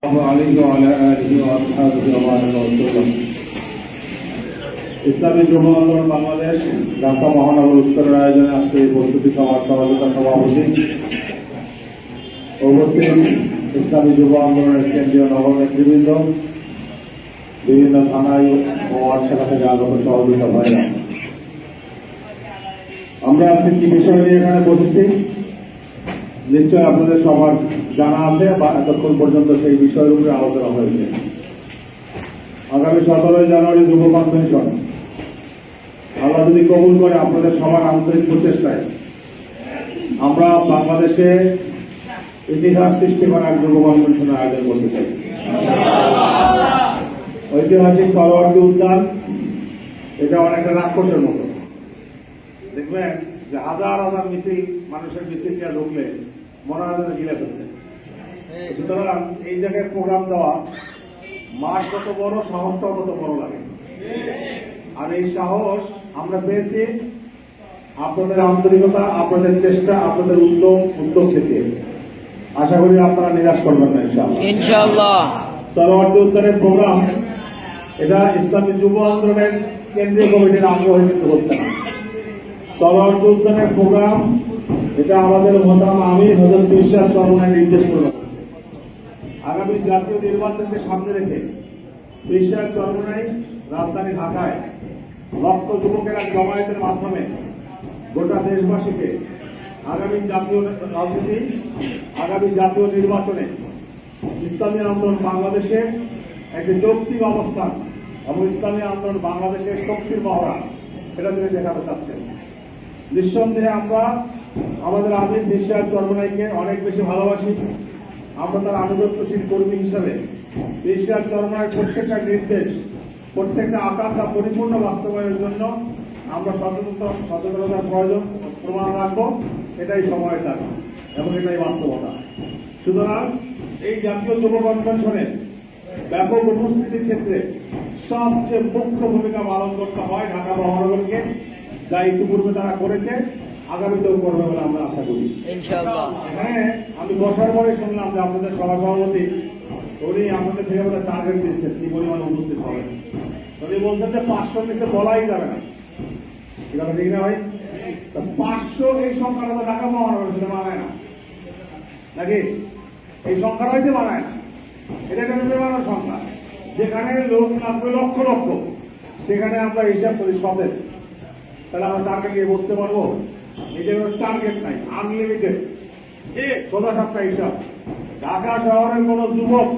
ইসলামী যুব আন্দোলন বাংলাদেশ ঢাকা মহানগর উত্তরের আয়োজনে আজকে এই প্রস্তুতি সভার সভাপতি উপস্থিত ইসলামী যুব আন্দোলনের কেন্দ্রীয় নগর নেতৃবৃন্দ, বিভিন্ন থানায় ও ওয়ার্ড শাখা থেকে আগত সহযোগিতা ভাইরা, আমরা আজকে কি বিষয় নিয়ে এখানে বসেছি নিশ্চয় আপনাদের সবার জানা আছে বা এতক্ষণ পর্যন্ত সেই বিষয়ের উপরে আলোচনা হয়েছে। আগামী 17 জানুয়ারি যুব কনভেনশন আল্লাহ যদি কবুল করে আপনাদের সবার আন্তরিক প্রচেষ্টায় আমরা বাংলাদেশে ইতিহাস সৃষ্টি করার যুব কনভেনশনের আয়োজন করতে চাই। ঐতিহাসিক সরোয়ার্দী উদ্যান এটা অনেকটা রাক্ষসের মতো, দেখবেন যে হাজার হাজার মিছিল মানুষের মিছিল নিয়ে ঢুকলে মনে হয় গিলে ফেলছে। সুতরাং এই জায়গায় প্রোগ্রাম দেওয়া মাঠ যত বড় সাহসটাও তত বড় লাগে। আর এই সাহস আমরা পেয়েছি আপনাদের আন্তরিকতা, আপনাদের চেষ্টা, আপনাদের উদ্যোগ থেকে। আশা করি আপনারা নিরাশ করবেন না ইনশাআল্লাহ। সরোয়ার্দী উদ্যানের প্রোগ্রাম এটা ইসলামী যুব আন্দোলনের কেন্দ্রীয় কমিটির আগ্রহ কিন্তু হচ্ছে না। সরোয়ার্দী উদ্যানের প্রোগ্রাম এটা আমাদের মোহতারাম আমির হযরত পীর চরমনাই নির্দেশ করে হচ্ছে। আগামী জাতীয় নির্বাচনকে সামনে রেখে পীর চরমনাই রাজধানী ঢাকায় লক্ষ যুবকেরা জমায়েতের মাধ্যমে গোটা দেশবাসীকে আগামী জাতীয় রাজনীতি, আগামী জাতীয় নির্বাচনে ইসলামী আন্দোলন বাংলাদেশে একটি যৌক্তিক অবস্থান এবং ইসলামী আন্দোলন বাংলাদেশের শক্তির মহড়া এটা তিনি দেখাতে চাচ্ছেন। নিঃসন্দেহে আমরা আমাদের আমির পীর চরমনাইকে অনেক বেশি ভালোবাসি। আমরা তার আনুগত্যশীল কর্মী হিসাবে পীর চরমনাইয়ের প্রত্যেকটা নির্দেশ, প্রত্যেকটা আকাঙ্ক্ষা পরিপূর্ণ বাস্তবায়নের জন্য আমরা সচেতনতার প্রয়োজন প্রমাণ রাখবো। এটাই সময়ের দাবি এবং এটাই বাস্তবতা। সুতরাং এই জাতীয় যুব কনভেনশনে ব্যাপক উপস্থিতির ক্ষেত্রে সবচেয়ে মুখ্য ভূমিকা পালন করতে হয় ঢাকা মহানগরকে, যা ইতিপূর্বে তারা করেছে, আগামীতেও করবে বলে আমরা আশা করি ইনশাআল্লাহ। হ্যাঁ, আমি বসার পরে শুনলাম যে আপনাদের সভাপতি উনি আপনাদের থেকে আমাদের টার্গেট দিচ্ছেন কি পরিমাণে উপস্থিত হবেন। উনি বলছেন যে 500 নিচে বলাই যাবে না, ঠিক আছে ঠিক না ভাই? 500 এই সংখ্যাটা তো ঢাকা মহানগর সেটা মানায় না নাকি? এই সংখ্যাটা হইতে মানায় না, এটা একটা নির্মাণের সংখ্যা। যেখানে লোক লাগবে লক্ষ লক্ষ, সেখানে আমরা হিসাব করি 100। তাহলে আমরা টার্গেট নিয়ে বসতে পারবো? নিজের টার্গেট নাই, আনলিমিটেড সোজা সাপটা হিসাব। ঢাকা শহরের কোন যুবক